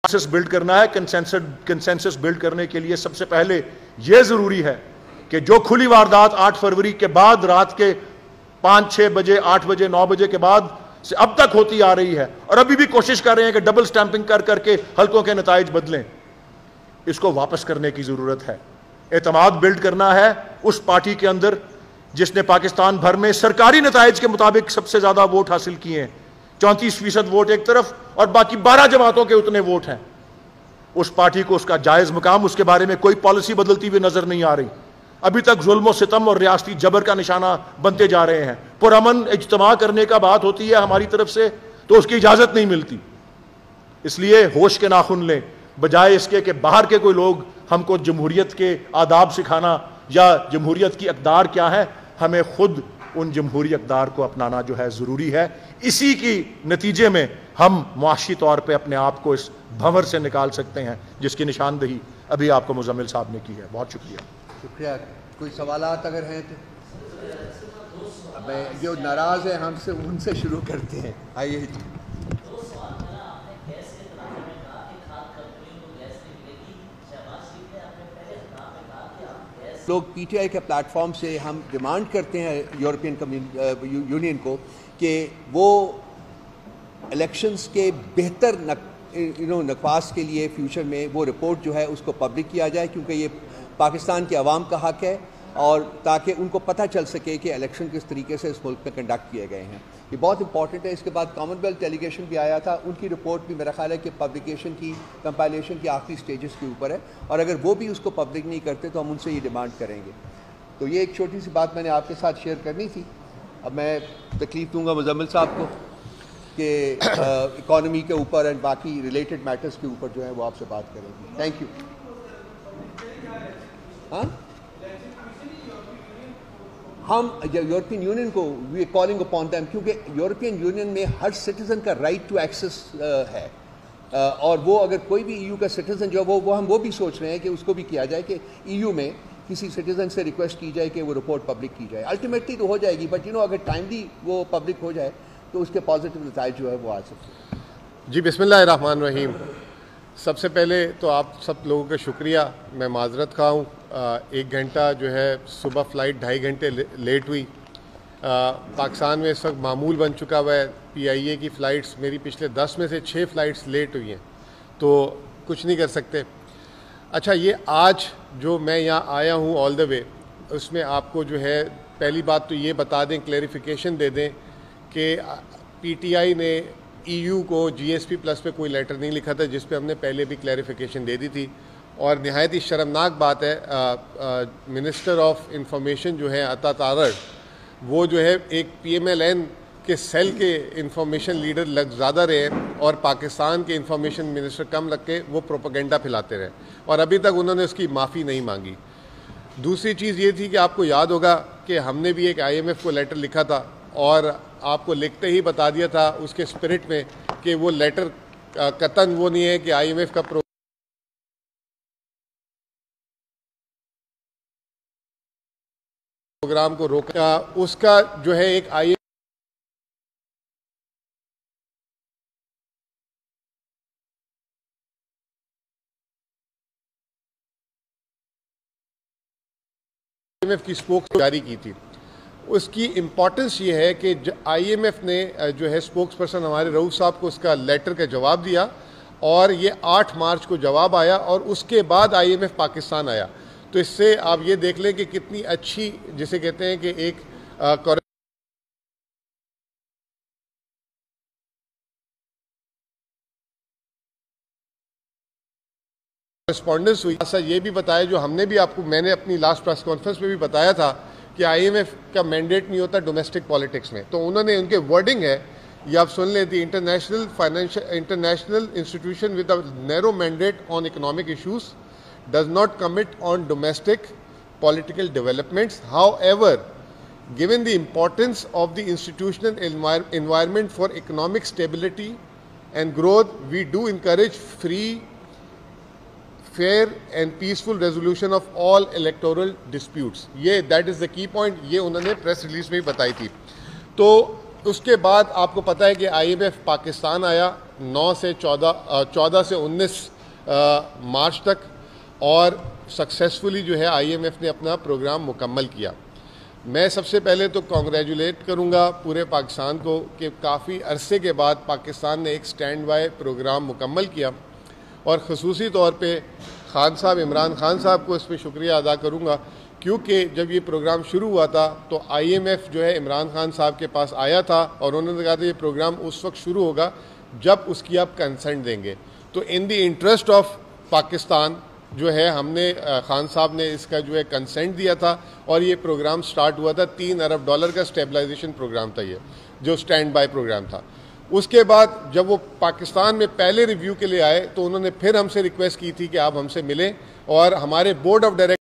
Consensus build करना है। Consensus build करने के लिए सबसे पहले यह जरूरी है कि जो खुली वारदात 8 फरवरी के बाद रात के 5, 6 बजे, 8 बजे, 9 बजे के बाद से अब तक होती आ रही है और अभी भी कोशिश कर रहे हैं कि डबल स्टैंपिंग कर करके हल्कों के नताइज बदलें, इसको वापस करने की जरूरत है। एतमाद बिल्ड करना है उस पार्टी के अंदर जिसने पाकिस्तान भर में सरकारी नताइज के मुताबिक सबसे ज्यादा वोट हासिल किए हैं। 34% वोट एक तरफ और बाकी 12 जमातों के उतने वोट हैं। उस पार्टी को उसका जायज मुकाम, उसके बारे में कोई पॉलिसी बदलती हुई नजर नहीं आ रही। अभी तक जुल्म सितम और रियासती जबर का निशाना बनते जा रहे हैं। पुरअमन इज्तिमा करने का बात होती है हमारी तरफ से तो उसकी इजाजत नहीं मिलती। इसलिए होश के नाखुन लें, बजाय इसके कि बाहर के कोई लोग हमको जमहूरियत के आदाब सिखाना या जमहूरियत की अकदार क्या है, हमें खुद उन जमहूरी अकदार को अपनाना जो है जरूरी है। इसी की नतीजे में हम मुआशी तौर पर अपने आप को इस भंवर से निकाल सकते हैं जिसकी निशानदही अभी आपको मुजम्मिल साहब ने की है। बहुत शुक्रिया। शुक्रिया। कोई सवालात अगर हैं तो मैं जो नाराज़ है हमसे उनसे शुरू करते हैं। आइए जी। लोग पीटीआई के प्लेटफॉर्म से हम डिमांड करते हैं यूरोपियन यूनियन को कि वो इलेक्शंस के बेहतर नकवास के लिए फ्यूचर में वो रिपोर्ट जो है उसको पब्लिक किया जाए, क्योंकि ये पाकिस्तान के अवाम का हक है और ताकि उनको पता चल सके कि इलेक्शन किस तरीके से इस मुल्क में कंडक्ट किए गए हैं। ये बहुत इंपॉर्टेंट है। इसके बाद कॉमनवेल्थ डेलीगेशन भी आया था, उनकी रिपोर्ट भी मेरा ख्याल है कि पब्लिकेशन की कंपाइलेशन की आखिरी स्टेजेस के ऊपर है और अगर वो भी उसको पब्लिक नहीं करते तो हम उनसे ये डिमांड करेंगे। तो ये एक छोटी सी बात मैंने आपके साथ शेयर करनी थी। अब मैं तकलीफ़ दूँगा मुजम्मिल साहब को कि इकॉनमी के ऊपर एंड बाकी रिलेटेड मैटर्स के ऊपर जो है वो आपसे बात करेंगे। Thank you. हाँ, हम यूरोपियन यूनियन को we are calling upon them, क्योंकि यूरोपियन यूनियन में हर सिटीज़न का राइट टू एक्सेस है और वो अगर कोई भी ईयू का सिटीज़न जो वो हम वो भी सोच रहे हैं कि उसको भी किया जाए कि ईयू में किसी सिटीज़न से रिक्वेस्ट की जाए कि वो रिपोर्ट पब्लिक की जाए। अल्टीमेटली तो हो जाएगी, बट अगर टाइमली वो पब्लिक हो जाए तो उसके पॉजिटिव नतीजे जो है वो आ सकते हैं। जी, बिस्मिल्लाहिर्रहमानिर्रहीम। सबसे पहले तो आप सब लोगों का शुक्रिया। मैं माजरत खा हूँ, 1 घंटा जो है सुबह फ़्लाइट 2.5 घंटे लेट हुई। पाकिस्तान में इस वक्त मामूल बन चुका हुआ है PIA की फ़्लाइट्स। मेरी पिछले 10 में से 6 फ़्लाइट्स लेट हुई हैं, तो कुछ नहीं कर सकते। अच्छा, ये आज जो मैं यहाँ आया हूँ ऑल द वे, उसमें आपको जो है पहली बात तो ये बता दें, क्लैरिफिकेशन दे दें कि PTI ने EU को GSP+ पे कोई लेटर नहीं लिखा था, जिस पे हमने पहले भी क्लैरिफिकेशन दे दी थी। और नहायत ही शर्मनाक बात है, मिनिस्टर ऑफ इंफॉर्मेशन जो है अता तारड़, वो जो है एक PMLN के सेल के इंफॉर्मेशन लीडर ज़्यादा रहे और पाकिस्तान के इंफॉर्मेशन मिनिस्टर कम रख के वो प्रोपेगेंडा फैलाते रहे और अभी तक उन्होंने उसकी माफ़ी नहीं मांगी। दूसरी चीज़ ये थी कि आपको याद होगा कि हमने भी एक IMF को लेटर लिखा था और आपको लिखते ही बता दिया था उसके स्पिरिट में कि वो लेटर कतन वो नहीं है कि IMF का प्रोग्राम को रोका। उसका जो है एक IMF की स्पोक जारी की थी। उसकी इम्पॉर्टेंस ये है कि IMF ने जो है स्पोक्स पर्सन हमारे रऊफ साहब को उसका लेटर का जवाब दिया और ये 8 मार्च को जवाब आया और उसके बाद IMF पाकिस्तान आया। तो इससे आप ये देख लें कि कितनी अच्छी, जिसे कहते हैं कि एक कॉरेस्पॉन्डेंस हुई। ऐसा ये भी बताया, जो हमने भी आपको, मैंने अपनी लास्ट प्रेस कॉन्फ्रेंस में भी बताया था कि IMF का मैंडेट नहीं होता डोमेस्टिक पॉलिटिक्स में। तो उन्होंने, उनके वर्डिंग है, ये आप सुन लें, the international institution with a narrow mandate on economic issues does not commit on domestic political developments. However, given the importance of the institutional environment for economic stability and growth, we do encourage free, fair and peaceful resolution of all electoral disputes. ये that is the key point, ये उन्होंने press release में ही बताई थी। तो उसके बाद आपको पता है कि IMF पाकिस्तान आया 9 से 14 से 19 मार्च तक, और सक्सेसफुली जो है IMF ने अपना प्रोग्राम मुकम्मल किया। मैं सबसे पहले तो कॉन्ग्रेचुलेट करूंगा पूरे पाकिस्तान को कि काफ़ी अरसे के बाद पाकिस्तान ने एक स्टैंड बाय प्रोग्राम मुकम्मल किया, और ख़ुसूसी तौर पे खान साहब, इमरान खान साहब को इस पर शुक्रिया अदा करूंगा, क्योंकि जब ये प्रोग्राम शुरू हुआ था तो IMF जो है इमरान खान साहब के पास आया था और उन्होंने कहा था ये प्रोग्राम उस वक्त शुरू होगा जब उसकी आप कंसेंट देंगे। तो in the interest of Pakistan जो है हमने खान साहब ने इसका जो है कंसेंट दिया था, और ये प्रोग्राम स्टार्ट हुआ था। $3 अरब का स्टेबलाइजेशन प्रोग्राम था ये, जो स्टैंड बाय प्रोग्राम था। उसके बाद जब वो पाकिस्तान में पहले रिव्यू के लिए आए तो उन्होंने फिर हमसे रिक्वेस्ट की थी कि आप हमसे मिलें, और हमारे बोर्ड ऑफ डायरेक्टर